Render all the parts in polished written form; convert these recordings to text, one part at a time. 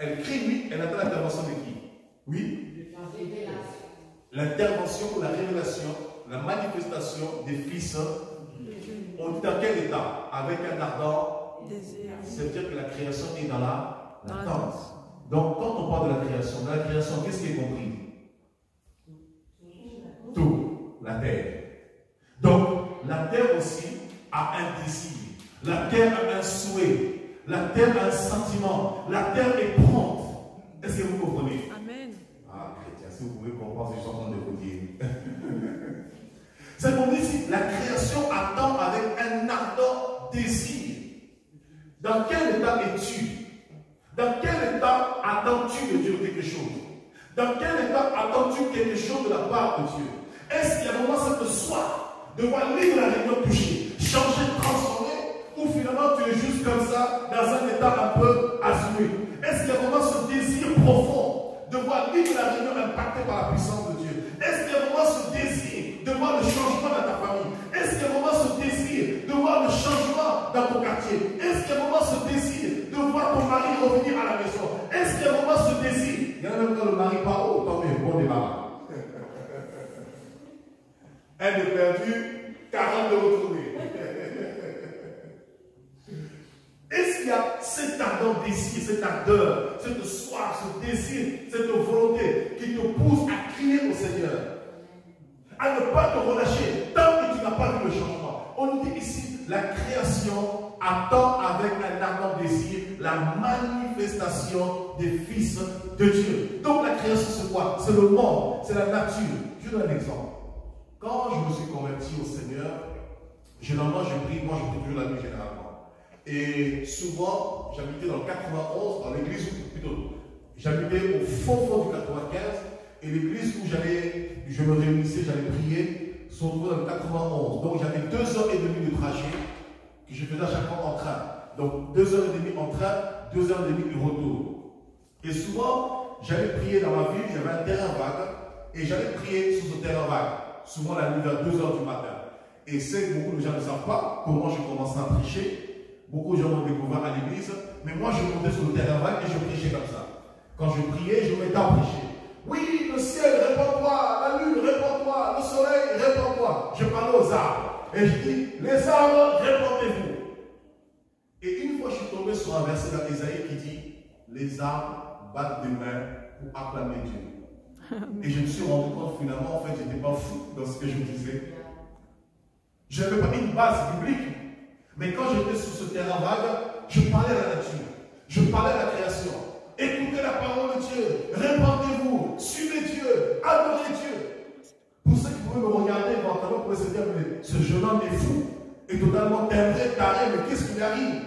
Elle crie, oui, elle attend l'intervention de qui? Oui? L'intervention ou la révélation, la manifestation des fils. On dit dans quel état? Avec un ardent désir. C'est-à-dire que la création est dans l'attente. Donc, quand on parle de la création, qu'est-ce qui est compris? Tout, la terre. Donc, la terre aussi a un désir. La terre a un souhait. La terre a un sentiment. La terre est prompte. Est-ce que vous comprenez? Amen. Ah, chrétien, si vous pouvez comprendre ce que je suis en train de vous dire. C'est qu'on dit ici, la création attend avec un ardent désir. Dans quel état es-tu? Dans quel état attends-tu de Dieu quelque chose? Dans quel état attends-tu quelque chose de la part de Dieu? Est-ce qu'il y a vraiment cette soif de voir l'île de la réunion toucher, changer, transformer, ou finalement tu es juste comme ça, dans un état un peu assumé? Est-ce qu'il y a vraiment ce désir profond de voir l'île de la réunion impactée par la puissance de Dieu? Est-ce qu'il y a vraiment ce désir de voir le changement dans ta famille? Est-ce qu'il y a vraiment ce désir de voir le changement dans ton quartier? Est-ce qu'il y a vraiment ce désir de voir ton mari revenir à la maison? Est-ce qu'il y a vraiment ce désir? Il y en a même quand le mari part, oh, tant mieux, bon démarrage. Un de perdu, 40 de retrouvé. Est-ce qu'il y a cet ardent désir, cette ardeur, cette soif, ce désir, cette volonté qui te pousse à crier au Seigneur, à ne pas te relâcher tant que tu n'as pas vu le changement? On nous dit ici, la création attend avec un ardent désir la manifestation des fils de Dieu. Donc la création c'est quoi? C'est le monde, c'est la nature. Je donne un exemple. Quand je me suis converti au Seigneur, généralement je prie toujours la nuit généralement. Et souvent, j'habitais dans le 91, dans l'église, plutôt, j'habitais au fond du 95, et l'église où je me réunissais, j'allais prier, se trouvait dans le 91. Donc j'avais 2h30 de trajet que je faisais à chaque fois en train. Donc 2h30 en train, 2h30 de retour. Et souvent, j'allais prier dans ma ville, j'avais un terrain vague, et j'allais prier sur ce terrain vague, souvent la nuit vers 2h du matin. Et c'est que beaucoup de gens ne savent pas comment j'ai commencé à prêcher. Beaucoup de gens m'ont découvert à l'église, mais moi je montais sur le terrain vague et je prêchais comme ça. Quand je priais, je me mettais à prêcher. Oui, le ciel, réponds-toi, la lune, réponds-toi, le soleil, réponds-toi. Je parlais aux arbres. Et je dis, les arbres, répondez-vous. Et une fois, je suis tombé sur un verset dans Ésaïe qui dit, les arbres battent des mains pour acclamer Dieu. Et je me suis rendu compte finalement, en fait, je n'étais pas fou dans ce que je disais. Je n'avais pas une base biblique. Mais quand j'étais sur ce terrain vague, je parlais à la nature, je parlais à la création. Écoutez la parole de Dieu, répandez-vous, suivez Dieu, adorez Dieu. Pour ceux qui pouvaient me regarder, éventuellement, pouvaient se dire, mais ce jeune homme est fou, est totalement timbré, taré, mais qu'est-ce qui lui arrive?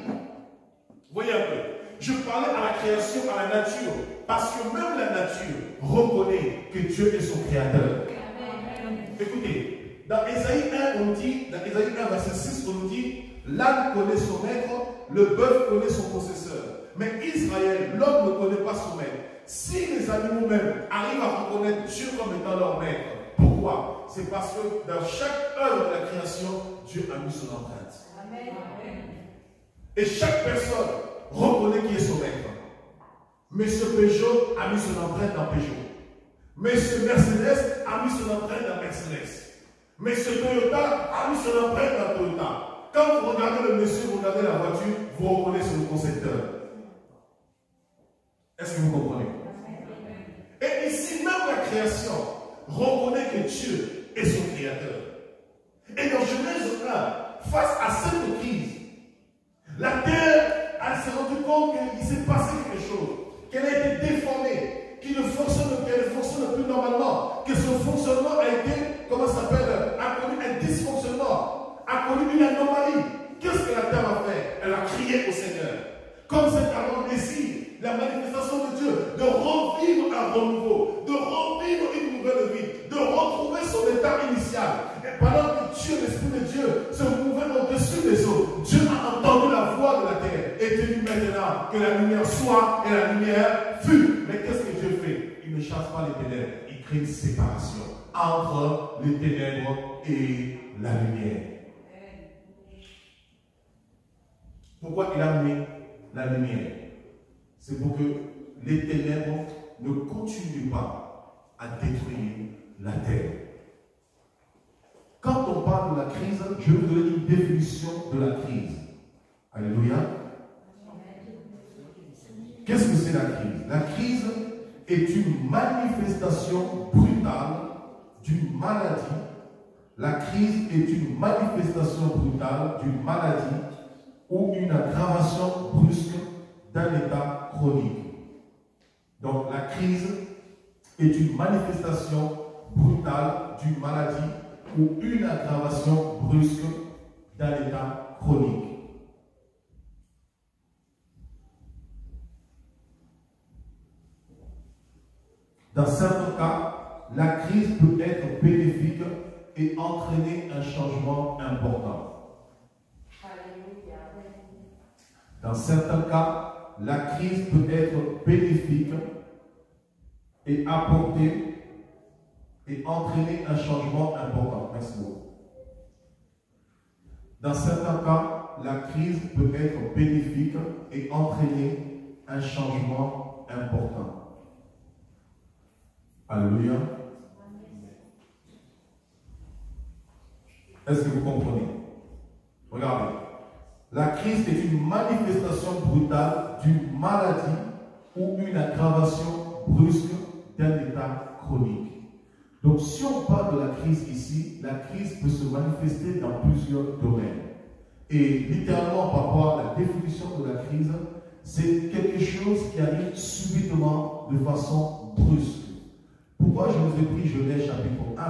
Voyez un peu, je parlais à la création, à la nature, parce que même la nature reconnaît que Dieu est son créateur. Écoutez, dans Ésaïe 1, on dit, dans Ésaïe 1, verset 6, on nous dit, l'âne connaît son maître, le bœuf connaît son possesseur. Mais Israël, l'homme ne connaît pas son maître. Si les animaux même arrivent à reconnaître Dieu comme étant leur maître, pourquoi? C'est parce que dans chaque œuvre de la création, Dieu a mis son empreinte. Amen. Et chaque personne reconnaît qui est son maître. Monsieur Peugeot a mis son empreinte dans Peugeot. Monsieur Mercedes a mis son empreinte dans Mercedes. Monsieur Toyota a mis son empreinte dans Toyota. Quand vous regardez le monsieur, vous regardez la voiture, vous reconnaissez le concepteur. Est-ce que vous comprenez? Et ici, même la création reconnaît que Dieu est son créateur. Et dans Genèse 1, face à cette crise, la terre, elle s'est rendue compte qu'il s'est passé quelque chose, qu'elle a été déformée, qu'elle ne fonctionne plus normalement, que son fonctionnement a été, comment ça s'appelle, a connu un dysfonctionnement, a connu une anomalie. Qu'est-ce que la terre a fait? Elle a crié au Seigneur. Comme cet amour désir, la manifestation de Dieu, de revivre un renouveau, de revivre une nouvelle vie, de retrouver son état initial. Et pendant que Dieu, l'Esprit de Dieu, se mouvait au-dessus des eaux, Dieu a entendu la voix de la terre et dit maintenant que la lumière soit et la lumière fut. Mais qu'est-ce que Dieu fait? Il ne chasse pas les ténèbres, il crée une séparation entre les ténèbres et la lumière. Pourquoi il a mis la lumière? C'est pour que les ténèbres ne continuent pas à détruire la terre. Quand on parle de la crise, je vais vous donner une définition de la crise. Alléluia. Qu'est-ce que c'est la crise? La crise est une manifestation brutale d'une maladie. La crise est une manifestation brutale d'une maladie ou une aggravation brusque d'un état chronique. Donc la crise est une manifestation brutale d'une maladie ou une aggravation brusque d'un état chronique. Dans certains cas, la crise peut être bénéfique et entraîner un changement important. Dans certains cas, la crise peut être bénéfique et apporter et entraîner un changement important. Merci beaucoup. Dans certains cas, la crise peut être bénéfique et entraîner un changement important. Alléluia. Est-ce que vous comprenez? Regardez. La crise est une manifestation brutale d'une maladie ou une aggravation brusque d'un état chronique. Donc, si on parle de la crise ici, la crise peut se manifester dans plusieurs domaines. Et littéralement, par rapport à la définition de la crise, c'est quelque chose qui arrive subitement de façon brusque. Pourquoi je vous ai pris Genèse chapitre 1?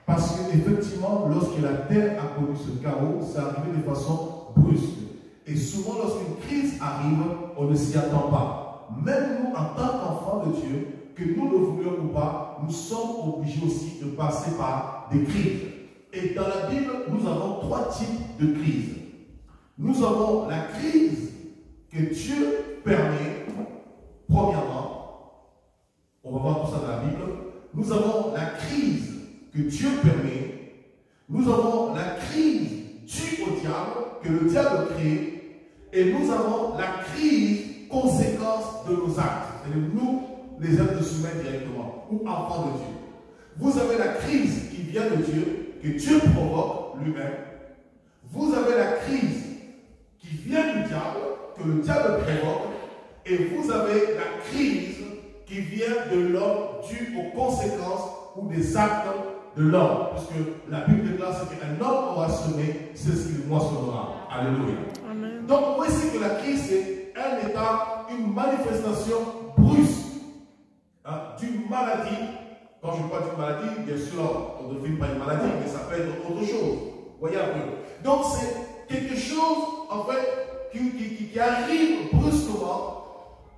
Parce qu'effectivement, lorsque la terre a connu ce chaos, ça arrive de façon brusque. Et souvent, lorsqu'une crise arrive, on ne s'y attend pas. Même nous, en tant qu'enfants de Dieu, que nous le voulions ou pas, nous sommes obligés aussi de passer par des crises. Et dans la Bible, nous avons 3 types de crises. Nous avons la crise que Dieu permet, premièrement. On va voir tout ça dans la Bible. Nous avons la crise que Dieu permet. Nous avons la crise due au diable, que le diable crée. Et nous avons la crise conséquence de nos actes. C'est-à-dire nous, les êtres humains directement, ou enfants de Dieu. Vous avez la crise qui vient de Dieu, que Dieu provoque lui-même. Vous avez la crise qui vient du diable, que le diable provoque. Et vous avez la crise qui vient de l'homme due aux conséquences ou des actes de l'homme. Puisque la Bible déclare ce qu'un homme aura semé, c'est ce qu'il moissonnera. Alléluia. Amen. Donc, voici que la crise, c'est un état, une manifestation brusque d'une maladie. Quand je parle d'une maladie, bien sûr, on ne définit pas une maladie, mais ça peut être autre chose. Voyez un peu. Donc, c'est quelque chose, en fait, qui arrive brusquement,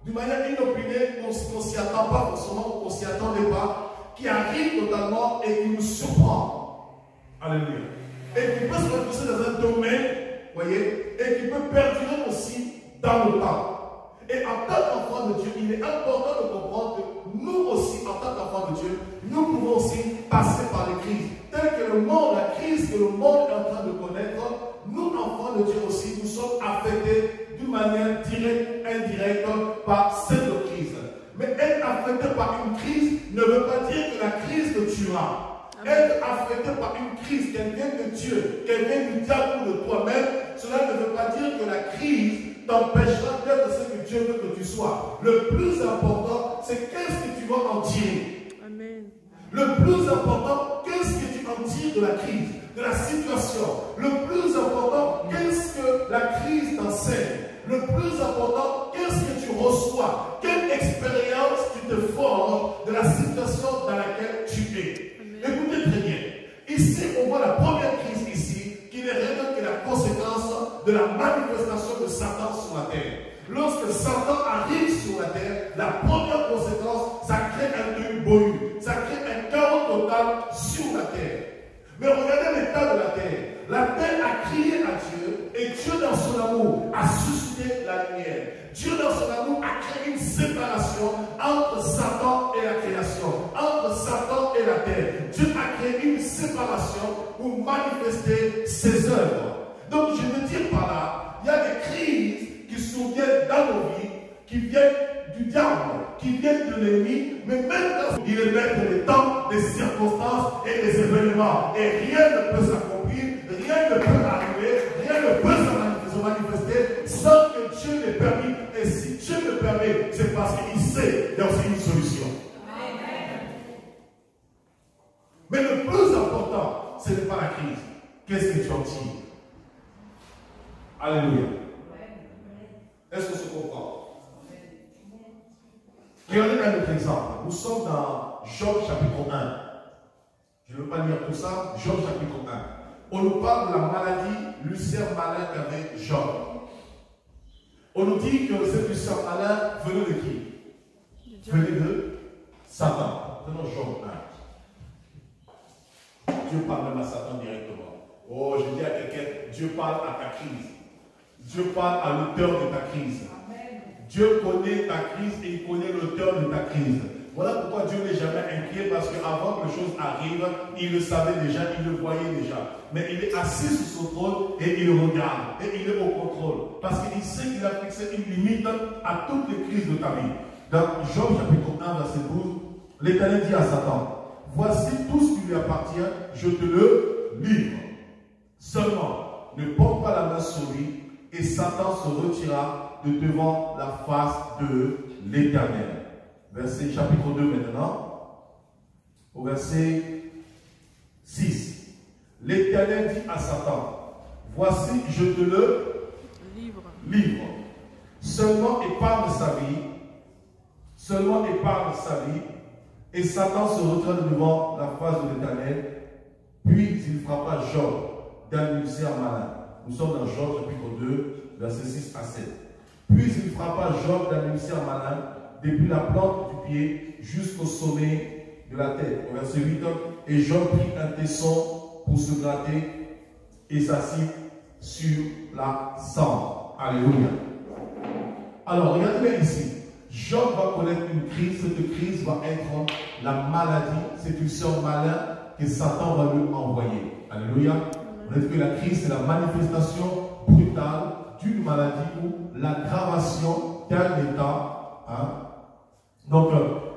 d'une manière inopinée, on ne s'y attend pas forcément, on ne s'y attendait pas, qui arrive totalement et qui nous surprend. Alléluia. Et qui peut se manifester dans un domaine, voyez, et qui peut perdurer aussi dans le temps. Et en tant qu'enfant de Dieu, il est important de comprendre que nous aussi, en tant qu'enfants de Dieu, nous pouvons aussi passer par les crises. Telles que le monde, la crise que le monde est en train de connaître, nous, enfants de Dieu aussi, nous sommes affectés d'une manière directe, indirecte par cette crise. Mais être affecté par une crise ne veut pas dire que la crise te tuera. Être affecté par une crise, qu'elle vient de Dieu, qu'elle vient du diable ou de toi-même, cela ne veut pas dire que la crise t'empêchera d'être ce que Dieu veut que tu sois. Le plus important, c'est qu'est-ce que tu vas en tirer. Amen. Le plus important, qu'est-ce que tu en tires de la crise, de la situation. Le plus important, qu'est-ce que la crise t'enseigne. Le plus important, qu'est-ce que tu reçois. Quelle expérience tu te forges de la situation dans laquelle tu es. Amen. Écoutez très bien. Ici, on voit la première crise ici, qui n'est rien que la conséquence de la manifestation de Satan sur la terre. Lorsque Satan arrive sur la terre, la première conséquence, ça crée un bohu, ça crée un chaos total sur la terre. Mais regardez l'état de la terre. La terre a crié à Dieu, et Dieu dans son amour a suscité la lumière. Dieu dans son amour a créé une séparation entre Satan et la création, entre Satan et la terre. Dieu a créé une séparation pour manifester ses œuvres. Donc je veux dire par là, il y a des crises qui surviennent dans nos vies, qui viennent du diable. qui viennent de l'ennemi, mais même quand il est maître des temps, des circonstances et des événements. Et rien ne peut s'accomplir, rien ne peut arriver, rien ne peut se manifester sans que Dieu l'ait permis. Et si Dieu le permet, c'est parce qu'il sait qu'il y a aussi une solution. Mais le plus important, ce n'est pas la crise. Qu'est-ce que tu en tires? Alléluia. Est-ce qu'on se comprend? Regardez un autre exemple. Nous sommes dans Job chapitre 1. Je ne veux pas lire tout ça. Job chapitre 1. On nous parle de la maladie, l'ulcère malin qu'avait Job. On nous dit que cet ulcère malin venait de qui? Venait de Satan. Prenons Job 1. Dieu parle même à Satan directement. Oh, je dis à quelqu'un, Dieu parle à ta crise. Dieu parle à l'auteur de ta crise. Dieu connaît ta crise et il connaît l'auteur de ta crise. Voilà pourquoi Dieu n'est jamais inquiet, parce qu'avant que les choses arrivent, il le savait déjà, il le voyait déjà. Mais il est assis sur son trône et il regarde. Et il est au contrôle. Parce qu'il sait qu'il a fixé une limite à toutes les crises de ta vie. Dans Job chapitre 1, verset 12, l'Éternel dit à Satan, voici tout ce qui lui appartient, je te le livre. Seulement, ne porte pas la main sur lui, et Satan se retira de devant la face de l'Éternel. Verset chapitre 2 maintenant, au verset 6. L'Éternel dit à Satan, voici, je te le livre. Seulement épargne sa vie, et Satan se retira de devant la face de l'Éternel, puis il frappa Job d'un ulcère malin. Nous sommes dans Job chapitre 2, verset 6 à 7. Puis il frappa Job d'un ulcère malin, depuis la plante du pied jusqu'au sommet de la tête. Au verset 8, et Job prit un tesson pour se gratter et s'assit sur la cendre. Alléluia. Alors, regardez bien ici. Job va connaître une crise. Cette crise va être la maladie, cet ulcère malin que Satan va lui envoyer. Alléluia. Vous savez que la crise, c'est la manifestation brutale d'une maladie ou l'aggravation d'un état. Hein? Donc,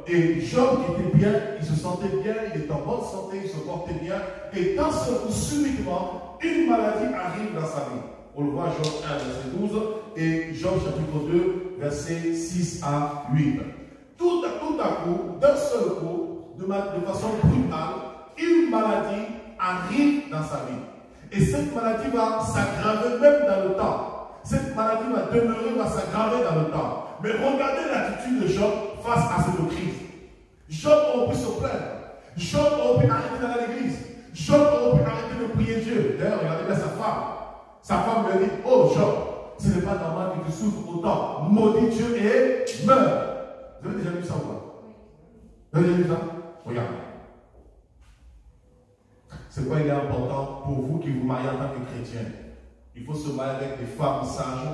et Job qui était bien, il se sentait bien, il était en bonne santé, il se portait bien, et d'un seul coup, subitement, une maladie arrive dans sa vie. On le voit, Job 1, verset 12, et Job chapitre 2, verset 6 à 8. Tout à coup, d'un seul coup, de façon brutale, une maladie arrive dans sa vie. Et cette maladie va s'aggraver même dans le temps. Cette maladie va demeurer, va s'aggraver dans le temps. Mais regardez l'attitude de Job face à cette crise. Job aurait pu se plaindre. Job aurait pu arrêter d'aller à l'église. Job aurait pu arrêter de prier Dieu. D'ailleurs, regardez bien sa femme. Sa femme lui a dit, oh Job, ce n'est pas normal que tu souffres autant. Maudit Dieu et meurs. Vous avez déjà vu ça ou pas? Vous avez déjà vu ça? Regardez. C'est quoi il est important pour vous qui vous mariez en tant que chrétien? Il faut se marier avec des femmes sages,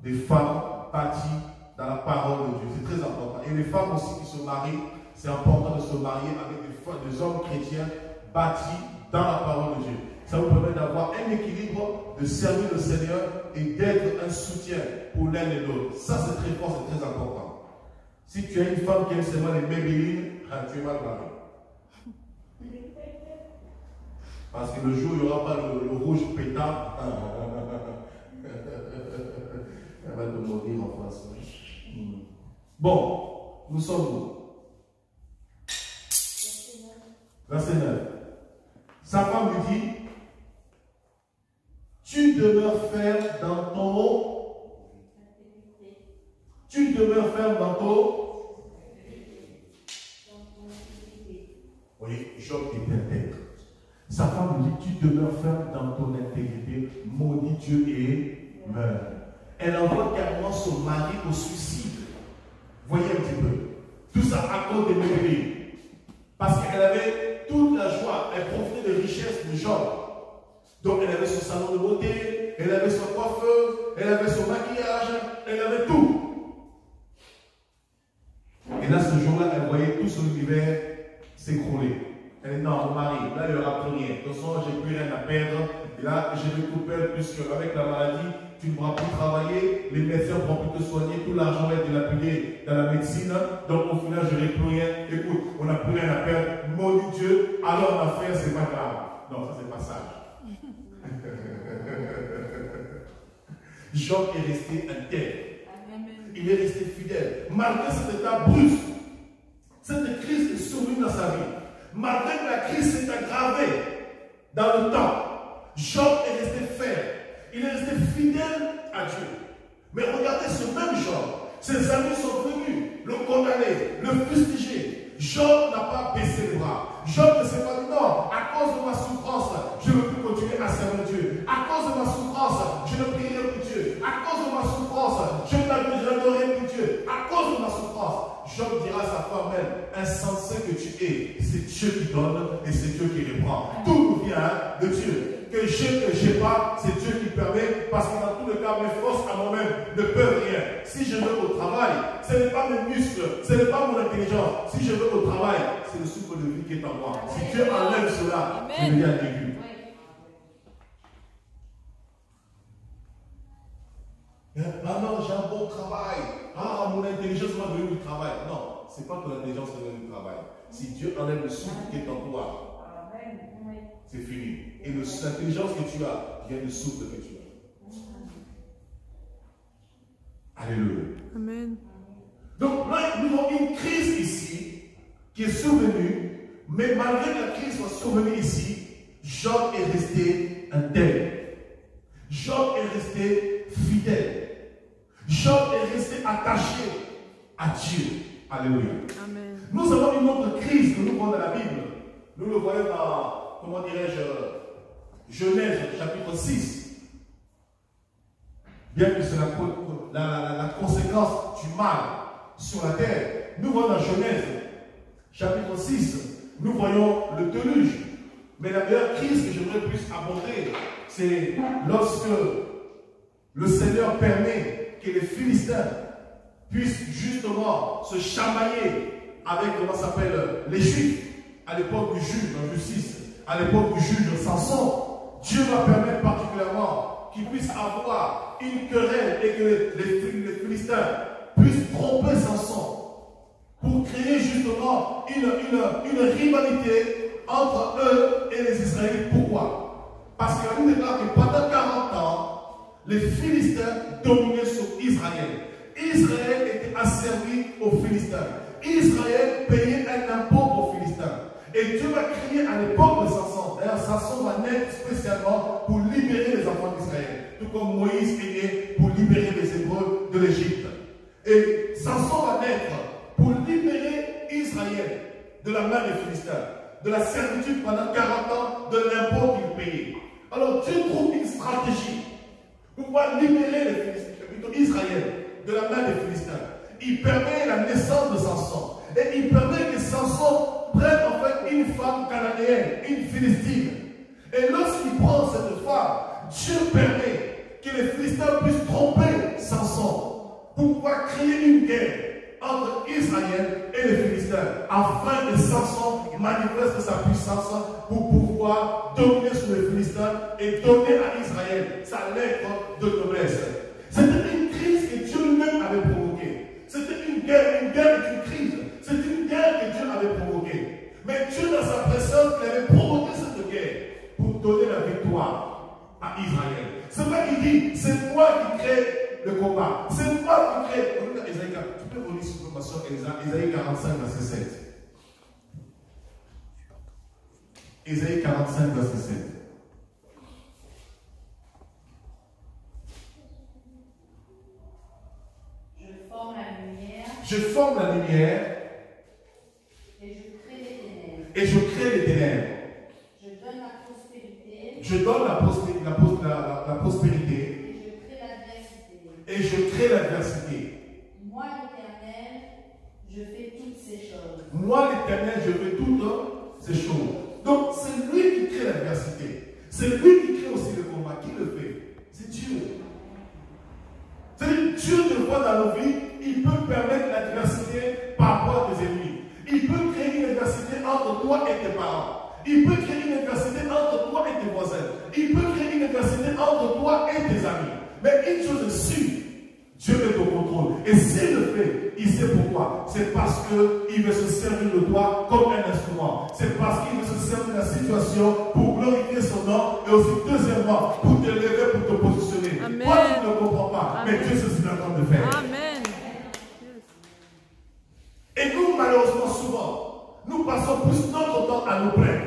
des femmes bâties dans la parole de Dieu. C'est très important. Et les femmes aussi qui se marient, c'est important de se marier avec des hommes chrétiens bâtis dans la parole de Dieu. Ça vous permet d'avoir un équilibre, de servir le Seigneur et d'être un soutien pour l'un et l'autre. Ça, c'est très fort, c'est très important. Si tu as une femme qui aime seulement les Maybelline, tu es mal barré. Parce que le jour où il n'y aura pas le rouge pétard, elle va te maudire en face. Bon, nous sommes où? Verset 9. Sa femme lui dit, tu demeures ferme dans ton... Tu demeures ferme dans ton... Oui, Job est intègre. Sa femme lui dit, tu demeures ferme dans ton intégrité, maudit Dieu et meurs. Elle envoie carrément son mari au suicide. Voyez un petit peu. Tout ça à cause des Maybelline. Parce qu'elle avait toute la joie, elle profitait des richesses de Job. Donc elle avait son salon de beauté, elle avait son coiffeuse, elle avait son maquillage, elle avait tout. Et là, ce jour-là, elle voyait tout son univers s'écrouler. Elle dit non, mon mari, là il n'y aura plus rien. De toute façon, je n'ai plus rien à perdre. Et là, je vais tout perdre puisque avec la maladie, tu ne pourras plus travailler, les médecins ne pourront plus te soigner, tout l'argent va être dilapidé dans la médecine, donc au final je n'ai plus rien. Écoute, on n'a plus rien à perdre, maudit Dieu, alors on a fait, c'est pas grave. Non, ça c'est pas sage. Job est resté intègre. Il est resté fidèle. Malgré cet état brusque, cette crise est survenue dans sa vie. Malgré que la crise s'est aggravée dans le temps, Job est resté ferme. Il est resté fidèle à Dieu. Mais regardez ce même Job. Ses amis sont venus le condamner, le fustiger. Job n'a pas baissé les bras. Job ne s'est pas dit non, à cause de ma souffrance, je ne veux plus continuer à servir Dieu. À cause de ma souffrance, je ne prierai plus Dieu. À cause de ma souffrance, je n'adorerai plus Dieu. À cause de ma souffrance, Job dira à sa femme même, insensé que tu es, c'est Dieu qui donne et c'est Dieu qui reprend. Tout nous vient de Dieu. Que j'ai pas, c'est Dieu qui permet, parce que dans tous les cas, mes forces à moi-même ne peuvent rien. Si je veux au travail, ce n'est pas mes muscles, ce n'est pas mon intelligence. Si je veux au travail, c'est le souffle de vie qui est en moi. Si Dieu enlève cela, je deviens aigu. Ah non, j'ai un bon travail. Ah, mon intelligence m'a donné du travail. Non, ce n'est pas ton intelligence qui m'a donné du travail. Si Dieu enlève le souffle qui est en toi, c'est fini. Et l'intelligence que tu as vient du souffle que tu as. Alléluia. Amen. Donc là, nous avons une crise ici qui est survenue, mais malgré que la crise soit survenue ici, Job est resté intègre. Job est resté fidèle. Job est resté attaché à Dieu. Alléluia. Amen. Nous avons une autre crise que nous voyons dans la Bible. Nous le voyons dans, comment dirais-je, Genèse chapitre 6. Bien que c'est la conséquence du mal sur la terre. Nous voyons dans Genèse chapitre 6, nous voyons le déluge. Mais la meilleure crise que j'aimerais plus aborder, c'est lorsque le Seigneur permet que les Philistins puissent justement se chamailler avec, comment ça s'appelle, les Juifs. À l'époque du juge en justice, à l'époque du juge Samson, Dieu va permettre particulièrement qu'ils puissent avoir une querelle et que les Philistins puissent tromper Samson pour créer justement une rivalité entre eux et les Israélites. Pourquoi? Parce que la Bible déclare que pendant 40 ans, les Philistins dominaient sur Israël. Israël était asservi aux Philistins. Israël payait un impôt aux Philistins. Et Dieu va créer à l'époque de Samson. D'ailleurs, Samson va naître spécialement pour libérer les enfants d'Israël. Tout comme Moïse est né pour libérer les Hébreux de l'Égypte. Et Samson va naître pour libérer Israël de la main des Philistins, de la servitude pendant 40 ans, de l'impôt qu'ils payaient. Alors Dieu trouve une stratégie pour pouvoir libérer les Philistins, plutôt Israël, de la main des Philistins. Il permet la naissance de Samson. Et il permet que Samson prenne en fait une femme cananéenne, une Philistine. Et lorsqu'il prend cette femme, Dieu permet que les Philistins puissent tromper Samson pour pouvoir créer une guerre entre Israël et les Philistins, afin que Samson manifeste sa puissance pour pouvoir dominer sur les Philistins et donner à Israël sa lettre de noblesse. C'était une crise que Dieu lui-même avait provoquée. C'était une guerre est une crise. C'est une guerre que Dieu avait provoquée. Mais Dieu, dans sa présence, il avait provoqué cette guerre pour donner la victoire à Israël. C'est vrai qu'il dit, c'est moi qui crée le combat. C'est moi qui crée. Tu peux relire cette information, Ésaïe 45, verset 7. Ésaïe 45, verset 7. Je forme la lumière. Et je crée les ténèbres. Je donne la prospérité. Je donne la prospérité. Et je crée l'adversité. Et je crée l'adversité. Moi, l'Éternel, je fais toutes ces choses. Moi, l'Éternel, je fais toutes ces choses. Donc, c'est lui qui crée l'adversité. C'est lui qui crée aussi le combat. Qui le fait? C'est Dieu. C'est-à-dire, Dieu te voit dans nos vies. Il peut permettre l'adversité par rapport à tes ennemis. Il peut créer une adversité entre toi et tes parents. Il peut créer une adversité entre toi et tes voisins. Il peut créer une adversité entre toi et tes amis. Mais une chose est sûre, Dieu est au contrôle. Et s'il le fait, il sait pourquoi. C'est parce qu'il veut se servir de toi comme un instrument. C'est parce qu'il veut se servir de la situation pour glorifier son nom. Et aussi, deuxièmement, pour te lever, pour te positionner. Amen. Toi, tu ne comprends pas. Amen. Mais Dieu, c'est ce qu'il est en train de faire. Amen. Et nous, malheureusement, souvent, nous passons plus notre temps à nous plaindre.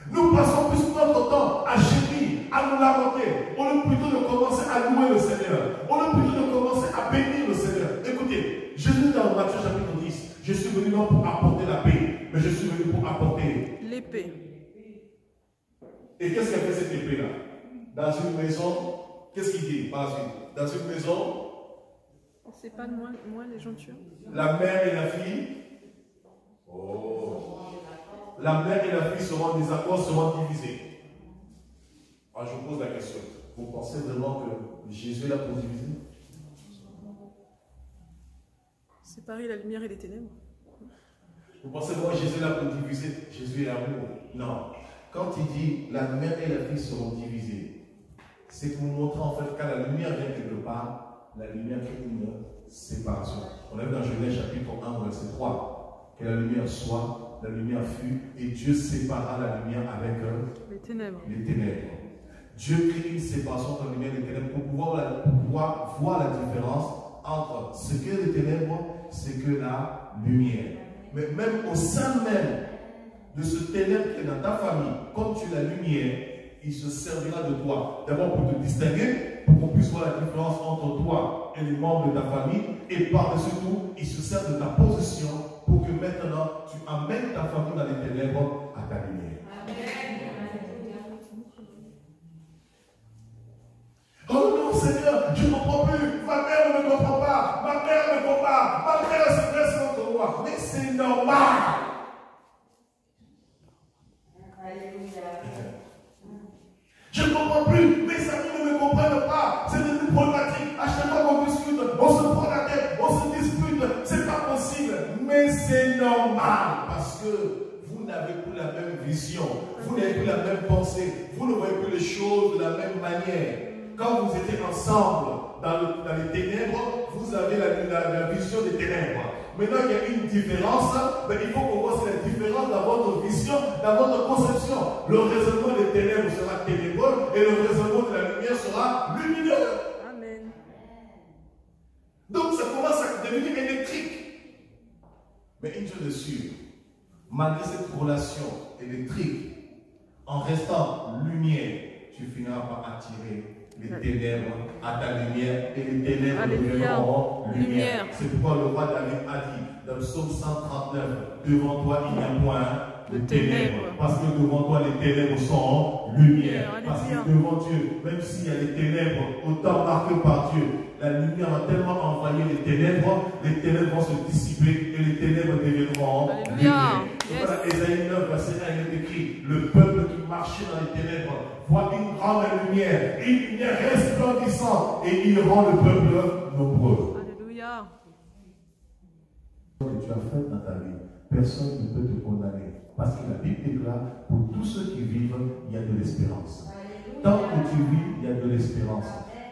Nous passons plus notre temps à gémir, à nous lamenter, au lieu plutôt de commencer à louer le Seigneur, au lieu plutôt de commencer à bénir le Seigneur. Écoutez, Jésus dans Matthieu chapitre 10, je suis venu non pour apporter la paix, mais je suis venu pour apporter l'épée. Et qu'est-ce qu'a fait cette épée-là? Dans une maison, qu'est-ce qu'il dit par la suite? Dans une maison, c'est pas de moi les gens tuent. La mère et la fille. Oh. La mère et la fille seront en désaccord, seront divisées. Alors je vous pose la question. Vous pensez vraiment que Jésus est là pour diviser? Séparer la lumière et les ténèbres. Vous pensez vraiment que Jésus est là pour diviser? Jésus est amour. Non. Quand il dit la mère et la fille seront divisées, c'est pour montrer en fait quand la lumière vient quelque part, la lumière crée une séparation. On a vu dans Genèse chapitre 1, verset 3, que la lumière soit, la lumière fut, et Dieu sépara la lumière avec les ténèbres. Dieu crée une séparation entre la lumière et les ténèbres pour pouvoir voir la différence entre ce que les ténèbres, c'est que la lumière. Mais même au sein même de ce ténèbre qui est dans ta famille, comme tu es la lumière, il se servira de toi. D'abord pour te distinguer, pour qu'on puisse voir la différence entre toi et les membres de ta famille. Et par-dessus tout, il se sert de ta position pour que maintenant tu amènes ta famille dans les ténèbres à ta lumière. Oh non, Seigneur, je ne comprends plus. Ma mère ne me comprend pas. Ma mère ne me comprend pas. Ma mère se dresse contre moi. Mais c'est normal. Je ne comprends plus. Mes amis ne me comprennent pas. C'est devenu problématique. À chaque fois qu'on discute, on se prend la tête, on se dispute. C'est pas possible. Mais c'est normal. Parce que vous n'avez plus la même vision. Vous n'avez plus la même pensée. Vous ne voyez plus les choses de la même manière. Quand vous étiez ensemble dans les ténèbres, vous avez la vision des ténèbres. Maintenant, il y a une différence, mais il faut qu'on voit la différence dans votre vision, dans votre conception. Le raisonnement des ténèbres sera ténébreux et le raisonnement de la lumière sera lumineux. Amen. Donc, ça commence à devenir électrique. Mais une chose est sûre, malgré cette relation électrique, en restant lumière, tu finiras par attirer les ténèbres à ta lumière et les ténèbres deviendront lumière. C'est pourquoi le roi David a dit dans le psaume 139, devant toi il n'y a point de ténèbres. Parce que devant toi les ténèbres sont lumière. Parce que devant Dieu, même s'il y a les ténèbres autant marquées par Dieu, la lumière a tellement envoyé les ténèbres vont se dissiper et les ténèbres deviendront lumière. Voilà, Ésaïe 9, verset 1, il est écrit, le peuple qui marchait dans les ténèbres voit une grande lumière, une lumière resplendissante, et il rend le peuple nombreux. Alléluia. Ce que tu as fait dans ta vie, personne ne peut te condamner. Parce que la Bible déclare, pour tous ceux qui vivent, il y a de l'espérance. Tant que tu vis, il y a de l'espérance.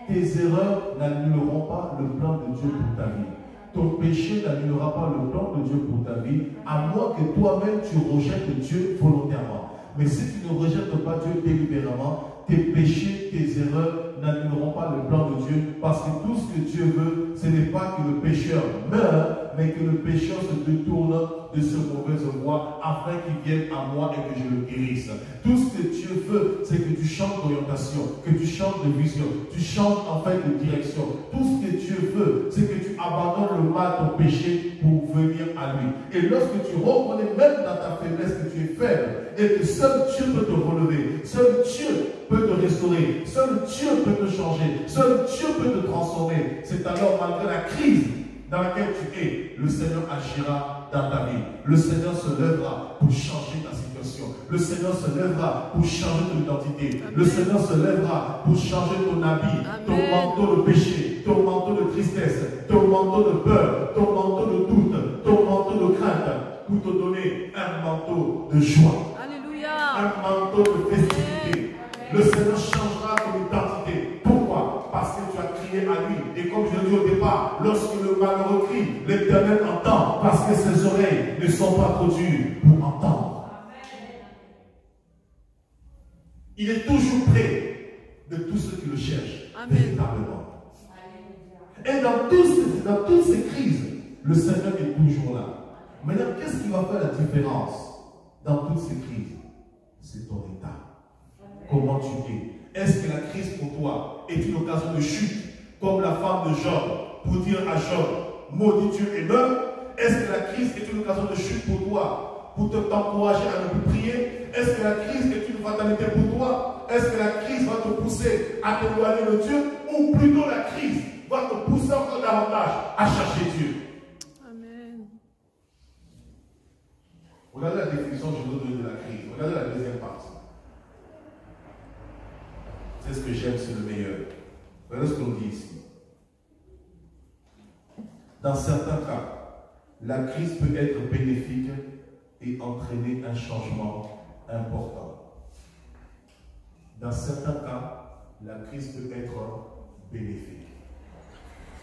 Tes erreurs n'annuleront pas le plan de Dieu pour ta vie. Ton péché n'annulera pas le plan de Dieu pour ta vie, à moins que toi-même tu rejettes Dieu volontairement. Mais si tu ne rejettes pas Dieu délibérément, tes péchés, tes erreurs n'annuleront pas le plan de Dieu, parce que tout ce que Dieu veut, ce n'est pas que le pécheur meure, mais que le pécheur se détourne de ce mauvaise voie afin qu'il vienne à moi et que je le guérisse. Tout ce que Dieu veut, c'est que tu changes d'orientation, que tu changes de vision, tu changes en fait de direction. Tout ce que Dieu veut, c'est que tu abandonnes le mal, ton péché, pour venir à lui. Et lorsque tu reconnais même dans ta faiblesse que tu es faible et que seul Dieu peut te relever, seul Dieu peut te restaurer, seul Dieu peut te changer, seul Dieu peut te transformer, c'est alors malgré la crise dans laquelle tu es, le Seigneur agira dans ta vie. Le Seigneur se lèvera pour changer ta situation. Le Seigneur se lèvera pour changer ton identité. Amen. Le Seigneur se lèvera pour changer ton habit, Amen. Ton manteau de péché, ton manteau de tristesse, ton manteau de peur, ton manteau de doute, ton manteau de crainte, pour te donner un manteau de joie. Alléluia. Un manteau de festivité. Le Seigneur changera ton identité. Pourquoi? Parce que tu as crié pas. Lorsque le malheureux crie, l'Éternel entend parce que ses oreilles ne sont pas trop dures pour entendre. Il est toujours près de tous ceux qui le cherchent. Amen. Véritablement. Et dans toutes ces crises, le Seigneur est toujours là. Maintenant, qu'est-ce qui va faire la différence dans toutes ces crises? C'est ton état. Comment tu es. Est-ce que la crise pour toi est une occasion de chute, comme la femme de Job, pour dire à Job, maudis Dieu et meurs? Est-ce que la crise est une occasion de chute pour toi, pour t'encourager à ne plus prier? Est-ce que la crise est une fatalité pour toi? Est-ce que la crise va te pousser à t'éloigner de Dieu? Ou plutôt la crise va te pousser encore davantage à chercher Dieu? Amen. Regardez la définition que je vous donne de la crise. Regardez la deuxième partie. C'est ce que j'aime, c'est le meilleur. Regardez ce qu'on dit ici. Dans certains cas, la crise peut être bénéfique et entraîner un changement important. Dans certains cas, la crise peut être bénéfique.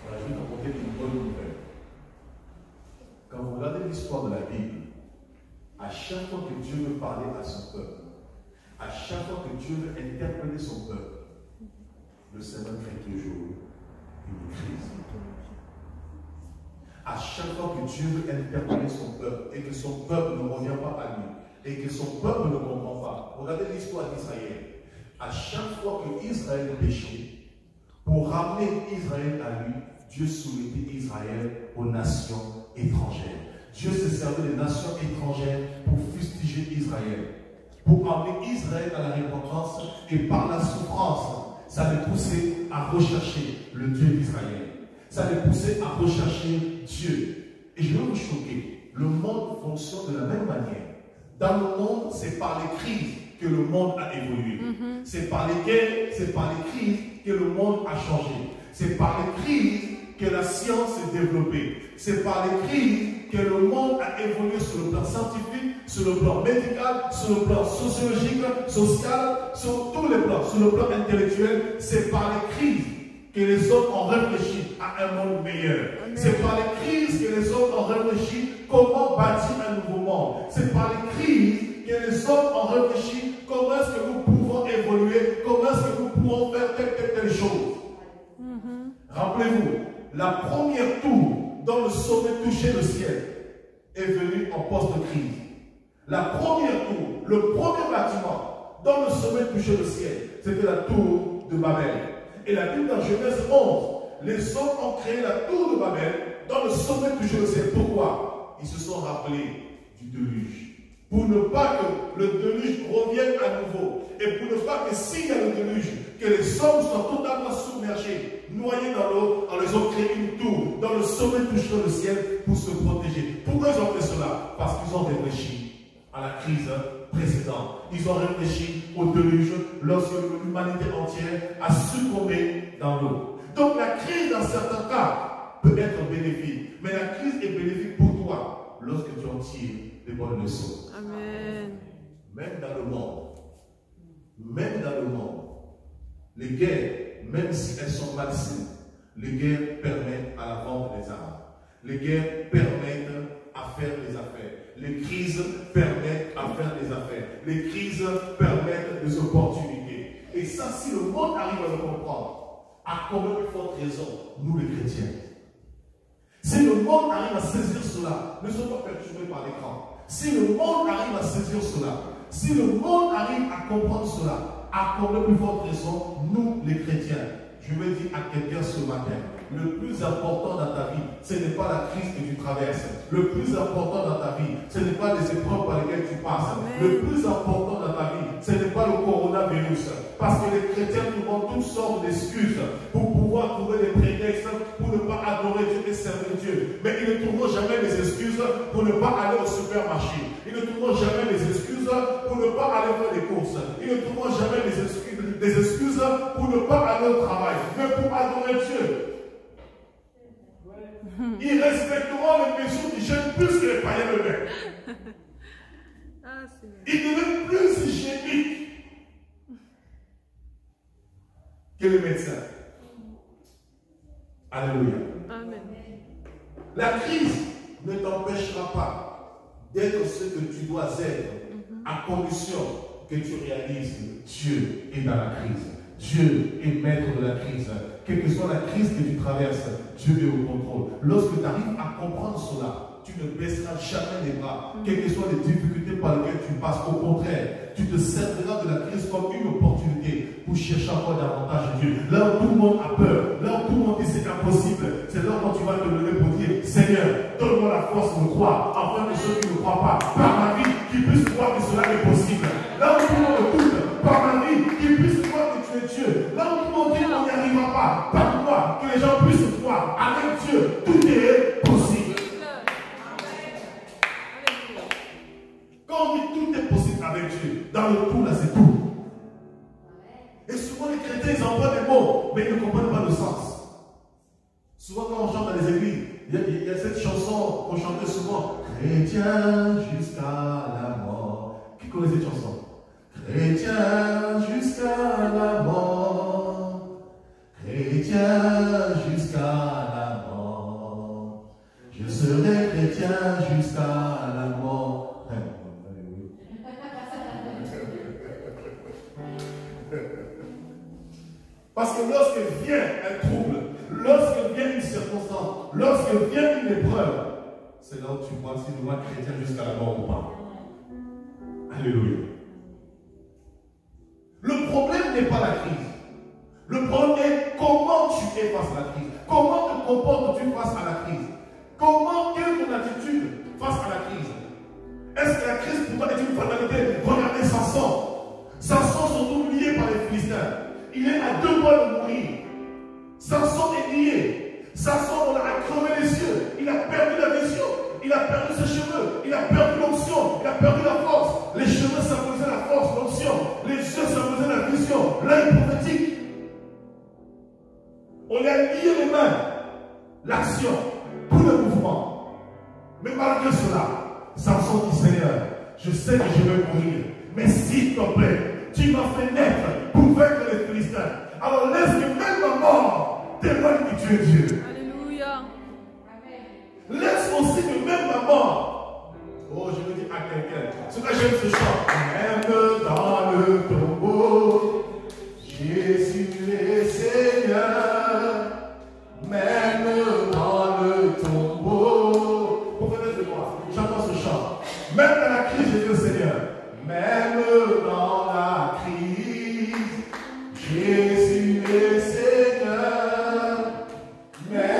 Voilà, je vais te raconter une bonne nouvelle. Quand vous regardez l'histoire de la Bible, à chaque fois que Dieu veut parler à son peuple, à chaque fois que Dieu veut interpeller son peuple, le Seigneur crée toujours une crise. À chaque fois que Dieu veut interpeller son peuple et que son peuple ne revient pas à lui et que son peuple ne comprend pas, regardez l'histoire d'Israël. À chaque fois que Israël péchait, pour ramener Israël à lui, Dieu soumettait Israël aux nations étrangères. Dieu se servait des nations étrangères pour fustiger Israël, pour amener Israël à la repentance, et par la souffrance, ça les poussait à rechercher le Dieu d'Israël. Ça les poussait à rechercher Dieu. Et je vais vous choquer, le monde fonctionne de la même manière. Dans le monde, c'est par les crises que le monde a évolué. C'est par les guerres, c'est par les crises que le monde a changé. C'est par les crises que la science s'est développée. C'est par les crises que le monde a évolué sur le plan scientifique, sur le plan médical, sur le plan sociologique, social, sur tous les plans, sur le plan intellectuel. C'est par les crises que les hommes ont réfléchi à un monde meilleur. C'est par les crises que les hommes ont réfléchi comment bâtir un nouveau monde. C'est par les crises que les hommes ont réfléchi comment est-ce que nous pouvons évoluer, comment est-ce que nous pouvons faire telle chose. Rappelez-vous, la première tour dont le sommet touchait le ciel est venue en post-crise. La première tour, le premier bâtiment dont le sommet touchait le ciel, c'était la tour de Babel. Et la Bible dans Genèse 11, les hommes ont créé la tour de Babel dont le sommet touchait le ciel. Pourquoi? Ils se sont rappelés du déluge. Pour ne pas que le déluge revienne à nouveau. Et pour ne pas que s'il y a le déluge, que les hommes soient totalement submergés, noyés dans l'eau, on les a créé une tour dont le sommet toucherait le ciel pour se protéger. Pourquoi ils ont fait cela? Parce qu'ils ont réfléchi à la crise précédente. Ils ont réfléchi au déluge lorsque l'humanité entière a succombé dans l'eau. Donc la crise, dans certains cas, peut être bénéfique. Mais la crise est bénéfique pour toi lorsque tu en tires des bonnes leçons. Amen. Même dans le monde, les guerres, même si elles sont malsaines, les guerres permettent à la vente des armes. Les guerres permettent à faire des affaires. Les crises permettent à faire des affaires. Les crises permettent des opportunités. Et ça, si le monde arrive à le comprendre, à combien de forte raison, nous les chrétiens. Si le monde arrive à saisir cela, ne sois pas perturbé par l'écran. Si le monde arrive à saisir cela, si le monde arrive à comprendre cela, à combien de forte raison, nous les chrétiens. Je veux dire à quelqu'un ce matin, le plus important dans ta vie, ce n'est pas la crise que tu traverses. Le plus important dans ta vie, ce n'est pas les épreuves par lesquelles tu passes. Amen. Le plus important dans ta vie, ce n'est pas le coronavirus. Parce que les chrétiens trouvent toutes sortes d'excuses pour pouvoir trouver des prétextes pour ne pas adorer Dieu et servir Dieu. Mais ils ne trouveront jamais des excuses pour ne pas aller au supermarché. Ils ne trouveront jamais des excuses pour ne pas aller faire des courses. Ils ne trouveront jamais des excuses pour ne pas aller au travail. Mais pour adorer Dieu. Ils respecteront les mesures du jeûne plus que les païens eux-mêmes. Ah, Seigneur. Ils deviennent plus hygiéniques que les médecins. Alléluia. Amen. La crise ne t'empêchera pas d'être ce que tu dois être, à condition que tu réalises que Dieu est dans la crise. Dieu est maître de la crise. Quelle que soit la crise que tu traverses, Dieu est au contrôle. Lorsque tu arrives à comprendre cela, tu ne baisseras jamais les bras. Quelles que soient les difficultés par lesquelles tu passes, au contraire, tu te serviras de la crise comme une opportunité pour chercher encore davantage Dieu. Là où tout le monde a peur, là où tout le monde dit c'est impossible, c'est là où tu vas te lever pour dire, Seigneur, donne-moi la force de croire, afin que ceux qui ne croient pas, par ma vie, qu'ils puissent croire que cela est possible. Là où tout le monde doute, par ma vie, qu'ils puissent croire que tu es Dieu. Là où tout le monde dit qu'on n'y arrivera pas, par moi, que les gens puissent croire, avec Dieu, tout est possible. Quand on dit tout est possible avec Dieu, dans le tout là c'est tout. Et souvent les chrétiens ils emploient des mots, mais ils ne comprennent pas le sens. Souvent quand on chante dans les églises, il y a cette chanson qu'on chantait souvent, chrétien jusqu'à la mort. Qui connaît cette chanson? Chrétien jusqu'à la mort, chrétien jusqu'à la mort, je serai chrétien jusqu'à la mort. Parce que lorsque vient un trouble, lorsque vient une circonstance, lorsque vient une épreuve, c'est là où tu vois si tu dois être chrétien jusqu'à la mort ou pas. Alléluia. Le problème n'est pas la crise. Le problème est comment tu es face à la crise. Comment te comportes-tu face à la crise? Quelle est ton attitude face à la crise? Est-ce que la crise pour toi est une fatalité? Regardez Samson. Samson sont tous liés par les Philistins. Il est à 2 mois de mourir. Samson est lié. Samson, on a crevé les yeux. Il a perdu la vision. Il a perdu ses cheveux. Il a perdu l'onction. Il a perdu la force. Les cheveux symbolisaient la force, l'onction. Les yeux symbolisaient la vision. L'œil prophétique. On lui a lié les mains. L'action. Tout le mouvement. Mais malgré cela, Samson dit, Seigneur, je sais que je vais mourir. Mais s'il te plaît, tu m'as fait naître pour vaincre les Philistins. Alors laisse que même ma mort témoigne que tu es Dieu. Alléluia. Laisse aussi que même ma mort. Oh, je veux dire à quelqu'un. Ce que j'aime ce chant. Même dans le tombeau, Jésus est Seigneur. Même dans le tombeau. Vous connaissez moi. J'entends ce chant. Même dans la crise, Jésus est Seigneur. Même dans la crise, Jésus est Seigneur. Même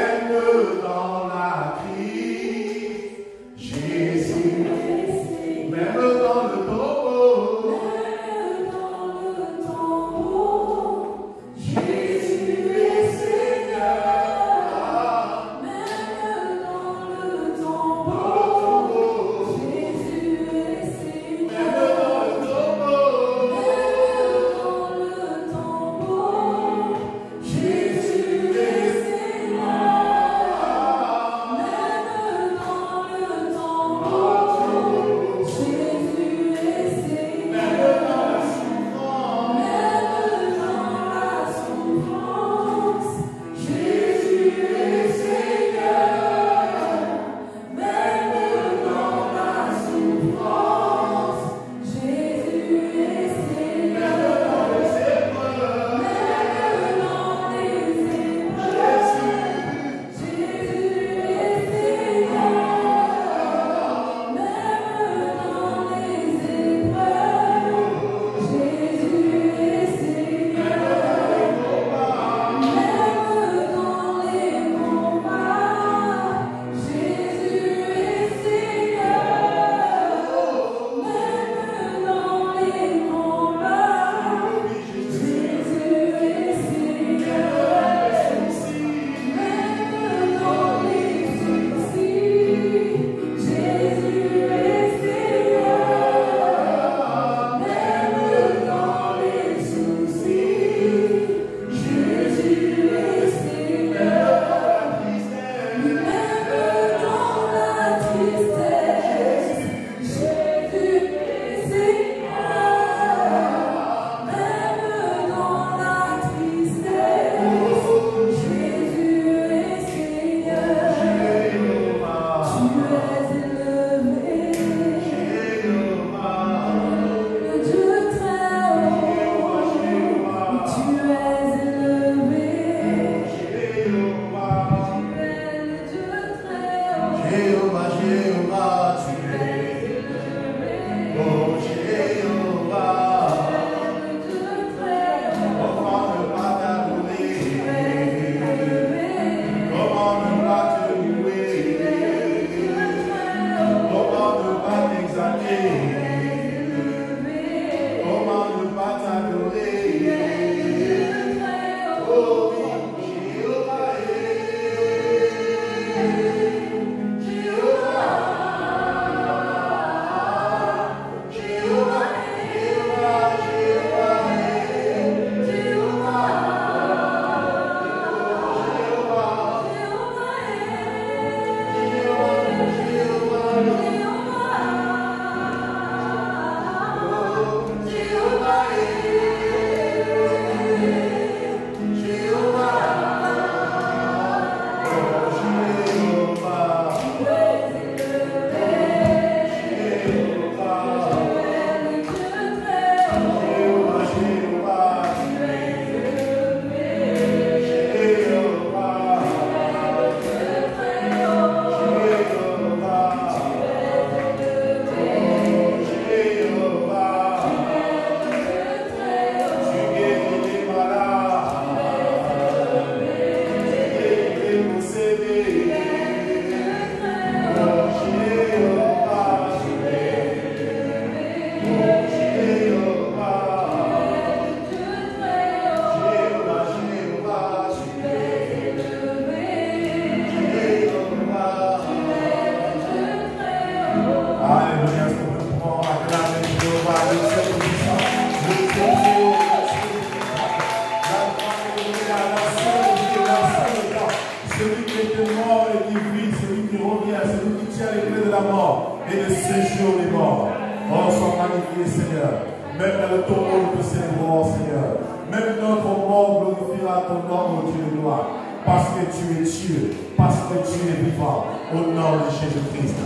la mort et de séjour des morts. Oh, sois magnifié, Seigneur. Même dans le tombeau, nous te célébrons, Seigneur. Même notre mort glorifiera ton nom, ô Dieu de gloire. Parce que tu es Dieu, parce que tu es vivant. Au nom de Jésus-Christ.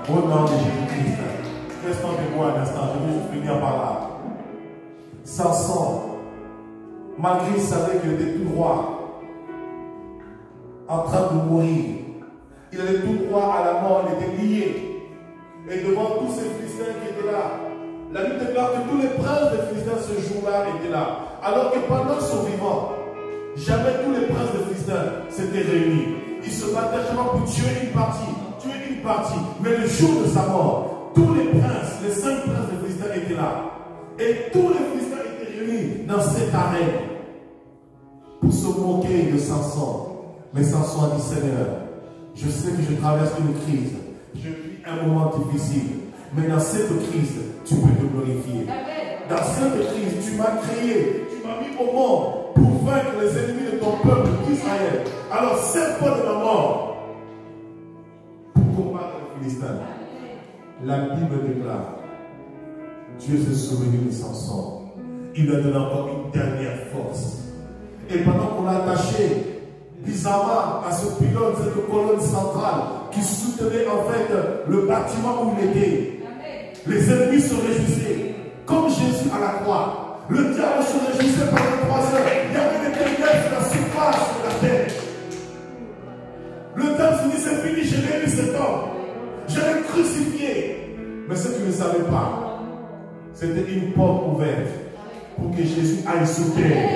Au nom de Jésus-Christ. Restons debout un instant, je vais juste finir par là. Samson, malgré qu'il savait qu'il était tout droit, en train de mourir, il allait tout droit à la mort, il était lié. Et devant tous ces Philistins qui étaient là, la Bible déclare que tous les princes des Philistins ce jour-là étaient là. Alors que pendant son vivant, jamais tous les princes des Philistins s'étaient réunis. Ils se battaient chaque fois pour tuer une partie. Mais le jour de sa mort, tous les princes, les 5 princes des Philistins étaient là. Et tous les Philistins étaient réunis dans cette arène pour se moquer de Samson. Mais Samson a dit, Seigneur, je sais que je traverse une crise. Je vis un moment difficile. Mais dans cette crise, tu peux te glorifier. Dans cette crise, tu m'as créé, tu m'as mis au monde pour vaincre les ennemis de ton peuple Israël. Alors, serre-toi de ma mort pour combattre les Philistins. La Bible déclare, Dieu s'est souvenu de Samson. Il lui a donné encore une dernière force. Et pendant qu'on l'a attaché bizarrement à ce pylône, cette colonne centrale qui soutenait en fait le bâtiment où il était, les ennemis se réjouissaient. Comme Jésus à la croix, le diable se réjouissait pendant 3 heures. Il y avait des ténèbres sur la surface de la terre. Le diable se dit, c'est fini, je l'ai mis cet homme. Je l'ai crucifié. Mais ce qu'il ne savait pas, c'était une porte ouverte pour que Jésus aille sur terre,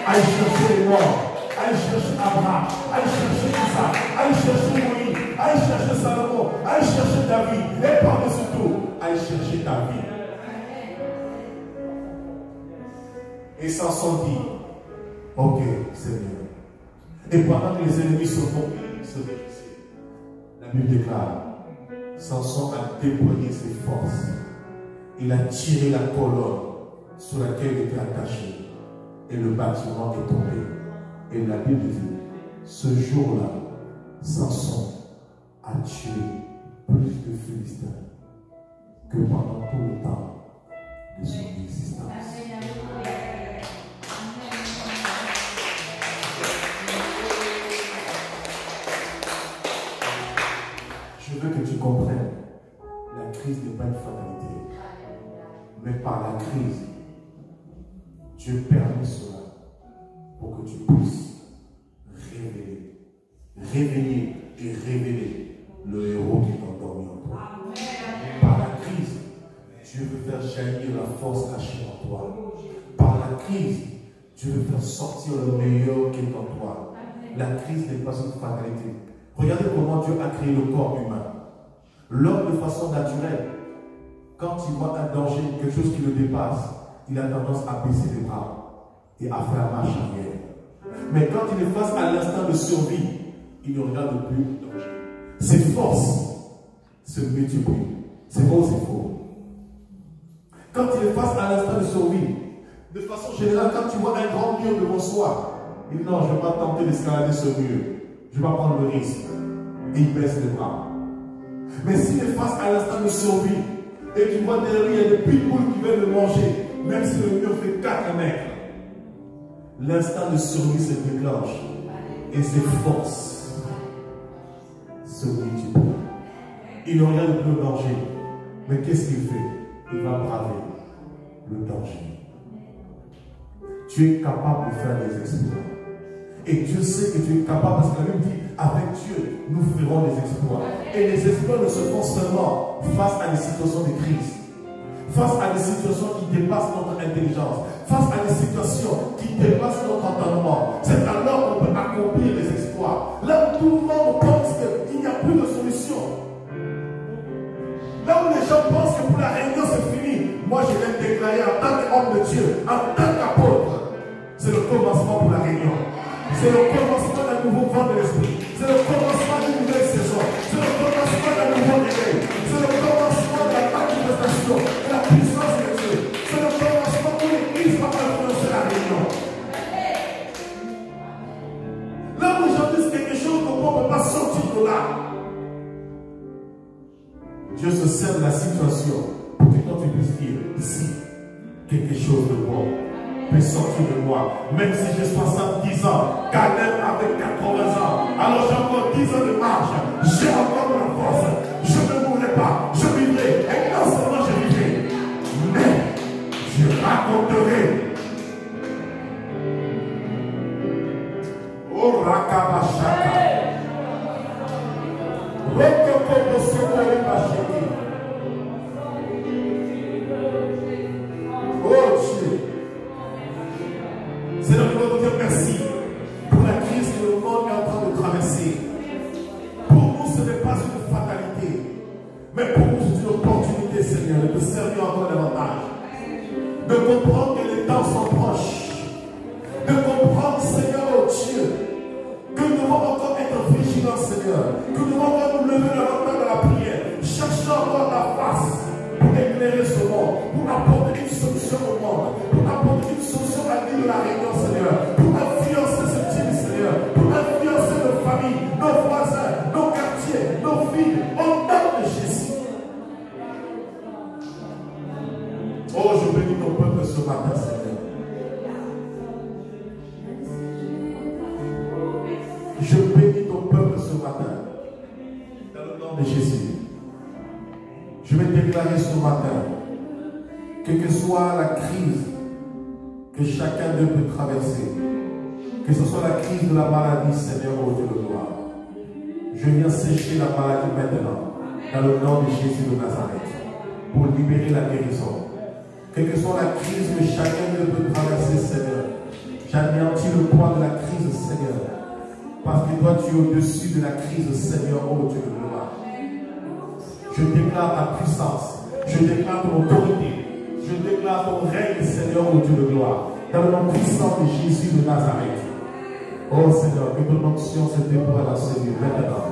aille chercher les morts, aille chercher Abraham, aille chercher Isaac, aille chercher Moïse, aille chercher Salomon, aille chercher David, et par-dessus tout, aille chercher ta vie. Et Samson dit, ok, Seigneur. Et pendant que les ennemis se réjouissaient, la Bible déclare, Samson a déployé ses forces. Il a tiré la colonne sur laquelle il était attaché. Et le bâtiment est tombé. Et la Bible dit, ce jour-là, Samson a tué plus de Philistins que pendant tout le temps de son existence. Je veux que tu comprennes, la crise n'est pas une fatalité. Mais par la crise, Dieu permet cela pour que tu puisses réveiller et révéler le héros qui est endormi en toi. Par la crise, Dieu veut faire jaillir la force cachée en toi. Par la crise, Dieu veut faire sortir le meilleur qui est en toi. La crise n'est pas une fatalité. Regardez comment Dieu a créé le corps humain. L'homme, de façon naturelle, quand il voit un danger, quelque chose qui le dépasse, il a tendance à baisser les bras et à faire marche arrière. Mais quand il est face à l'instinct de survie, il ne regarde plus le danger. Ses forces se multiplient. C'est vrai ou c'est faux? Quand il est face à l'instinct de survie, de façon générale, quand tu vois un grand mur devant soi, il dit non, je ne vais pas tenter d'escalader ce mur. Je vais pas prendre le risque. Et il baisse les bras. Mais s'il est face à l'instinct de survie, et tu vois derrière lui, il y a des pitbulls qui veulent le manger, même si le mur fait 4 mètres, l'instinct de survie se déclenche et ses forces se multiplient. Il ne regarde plus le danger. Mais qu'est-ce qu'il fait? Il va braver le danger. Tu es capable de faire des exploits. Et Dieu sait que tu es capable parce que la Bible dit, avec Dieu, nous ferons des exploits. Et les exploits ne se font seulement face à des situations de crise, face à des situations qui dépassent notre intelligence, face à des situations qui dépassent notre entendement. C'est alors qu'on peut accomplir les exploits. Là où tout le monde pense qu'il n'y a plus de solution. Là où les gens pensent que pour la réunion c'est fini. Moi je vais déclarer en tant qu'homme de Dieu, en tant qu'apôtre, c'est le commencement pour la réunion. C'est le commencement d'un nouveau vent de l'esprit. C'est le commencement d'une nouvelle saison. C'est le commencement d'un nouveau réveil. C'est le commencement de la manifestation de la puissance de Dieu. C'est le commencement où l'Église va influencer la réunion. Là où les gens disent quelque chose, on ne peut pas sortir de là. Dieu se sert de la situation pour que toi tu puisses dire, ici, quelque chose de bon peut sortir de moi. Même si j'ai 70 ans, Caleb avec 80 ans, alors j'ai encore 10 ans de marche, j'ai encore de la force, je ne mourrai pas, je vivrai, et non seulement je vivrai, mais je raconterai. Oh Rakabashaka. Oh Dieu. Seigneur, nous voulons te dire merci pour la crise que le monde est en train de traverser. Pour nous, ce n'est pas une fatalité, mais pour nous, c'est une opportunité, Seigneur, de te servir encore davantage. De comprendre que les temps sont proches. De comprendre, Seigneur, oh Dieu, que nous devons encore être vigilants, Seigneur. Que nous devons encore nous lever davantage dans la prière. Chercher encore ta face pour éclairer ce monde, pour apporter une solution au monde, pour apporter une solution à l'île de la Réunion, Seigneur. Pour influencer ce type, Seigneur. Pour influencer nos familles, nos voisins, nos quartiers, nos villes, au nom de Jésus. Oh, je bénis ton peuple ce matin, Seigneur. Je bénis ton peuple ce matin. Dans le nom de Jésus. Je vais déclarer ce matin, quelle que soit la crise que chacun d'eux peut traverser, que ce soit la crise de la maladie, Seigneur, au Dieu de gloire, je viens sécher la maladie maintenant, dans le nom de Jésus de Nazareth, pour libérer la guérison. Quelle que soit la crise que chacun d'eux peut traverser, Seigneur, j'anéantis le poids de la crise, Seigneur, parce que toi, tu es au-dessus de la crise, Seigneur, ô Dieu de gloire. Je déclare ta puissance, je déclare ton autorité, je déclare ton règne, Seigneur, ô Dieu de gloire, dans le nom puissant de Jésus de Nazareth. Oh Seigneur, que ton onction se déploie dans ce lieu maintenant,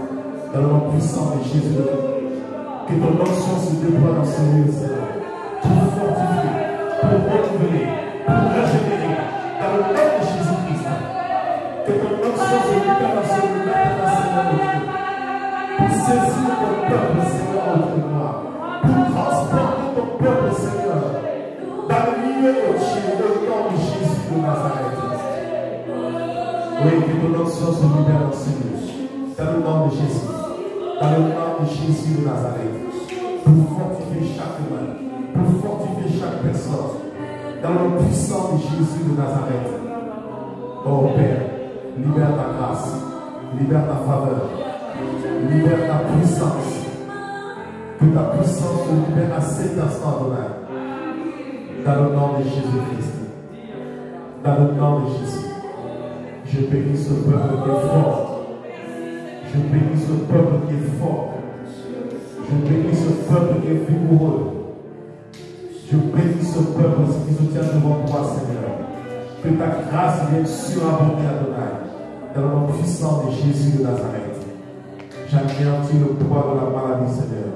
dans le nom puissant de Jésus de Nazareth. Que ton onction se déploie dans ce lieu, Seigneur, pour fortifier, pour renouveler, pour régénérer, dans le nom de Jésus-Christ. Que ton onction se déploie dans ce lieu maintenant, Seigneur, ô Dieu, pour saisir ton peuple, Seigneur, ô Dieu de gloire, pour transporter ton peuple, Seigneur, dans le milieu de Dieu, dans le nom de Jésus de Nazareth. Oui, que ton onction se libère dans ce lieu, dans le nom de Jésus, dans le nom de Jésus de Nazareth, pour fortifier chaque humain, pour fortifier chaque personne, dans le puissant de Jésus de Nazareth. Oh Père, libère ta grâce, libère ta faveur, libère ta puissance. Que ta puissance se libère à cet instant, Adonai. Dans le nom de Jésus-Christ. Dans le nom de Jésus. Je bénis ce peuple qui est fort. Je bénis ce peuple qui est fort. Je bénis ce peuple qui est vigoureux. Je bénis ce peuple qui se tient devant toi, Seigneur. Que ta grâce vienne surabonder, Adonai. Dans le nom puissant de Jésus de Nazareth. J'anéantis le poids de la maladie, Seigneur.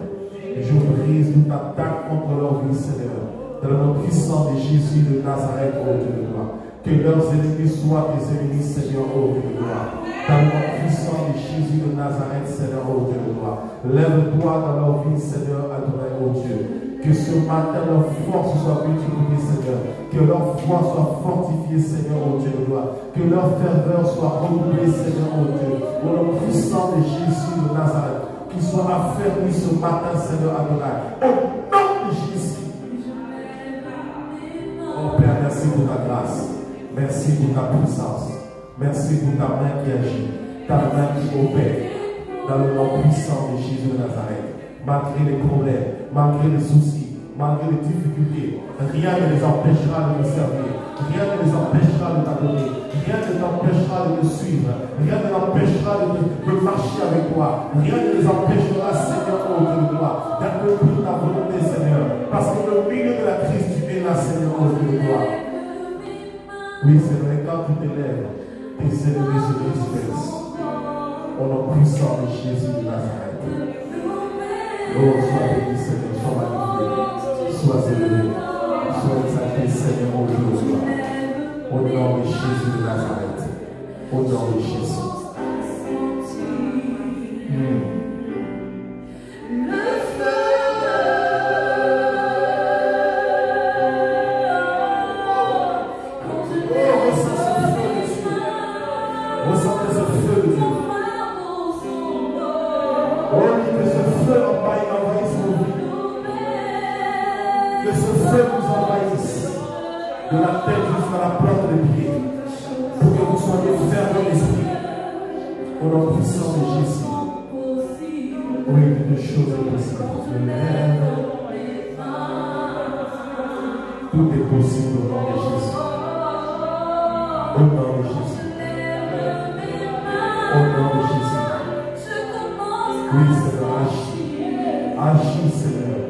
Et je brise toute attaque contre leur vie, Seigneur. Dans le nom puissant de Jésus de Nazareth, ô Dieu de gloire. Que leurs ennemis soient tes ennemis, Seigneur, ô Dieu de gloire. Dans le nom puissant de Jésus de Nazareth, Seigneur, ô Dieu de gloire. Lève-toi dans leur vie, Seigneur, Adonai, ô Dieu. Que ce matin, leur force soit multipliée, Seigneur. Que leur foi soit fortifiée, Seigneur, ô Dieu de gloire. Que leur ferveur soit renouvelée, Seigneur, ô Dieu. Au nom puissant de Jésus de Nazareth. Qu'ils soient affermis ce matin, Seigneur, Adonai. Au nom de Jésus. Oh Père, merci pour ta grâce. Merci pour ta puissance. Merci pour ta main qui agit. Ta main qui opère. Dans le nom puissant de Jésus de Nazareth. Malgré les problèmes, malgré les soucis, malgré les difficultés, rien ne les empêchera de me servir. Rien ne les empêchera de t'adorer. Rien ne les empêchera de te suivre. Rien ne les empêchera de marcher avec toi. Rien ne les empêchera, Seigneur, ô Dieu de gloire, d'accomplir ta volonté, Seigneur. Parce que au milieu de la crise, tu es là, Seigneur, ô Dieu de gloire. Oui, Seigneur, et quand tu t'élèves, tes ennemis se dispersent. Au nom puissant de Jésus de Nazareth. Oh, sois béni, Seigneur, sois magnifié, sois élevé, sois exalté, Seigneur, au Dieu de gloire. Au nom de Jésus de Nazareth. Au nom de Jésus. Le feu de la tête jusqu'à la plante des pieds, pour que vous soyez fermes dans l'esprit, au nom puissant de Jésus. Oui, toutes choses sont possibles. Tout est possible au nom de Jésus. Au nom de Jésus. Au nom de Jésus. Oui, Seigneur, agis. Agis, Seigneur.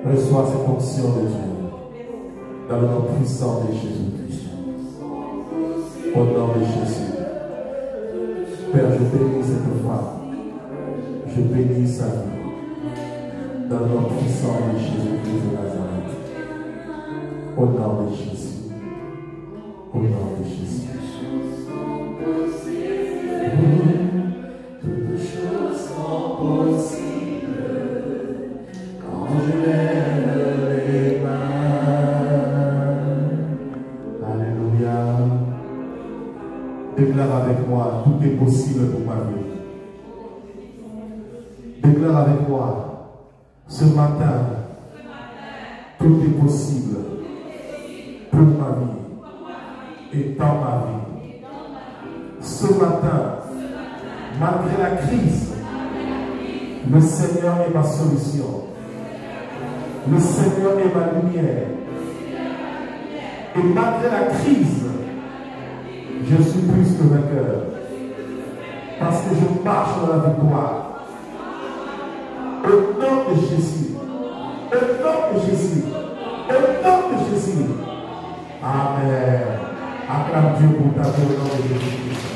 Reçois cette onction de Dieu dans le nom puissant de Jésus-Christ. Au nom de Jésus. Père, je bénis cette femme. Je bénis sa vie. Dans le nom puissant de Jésus-Christ de Nazareth. Au nom de Jésus. Au nom de Jésus. Toutes choses sont possibles quand je lève les mains. Alléluia. Déclare avec moi, tout est possible pour ma vie. Déclare avec moi, ce matin, tout est possible pour ma vie et dans ma vie. Ce matin, malgré la crise, le Seigneur est ma solution. Le Seigneur est ma lumière. Et malgré la crise, je suis plus que vainqueur. Parce que je marche dans la victoire. Au nom de Jésus. Au Au nom de Jésus. Au nom de Jésus. Amen. Acclame Dieu pour ta vie au nom de Jésus.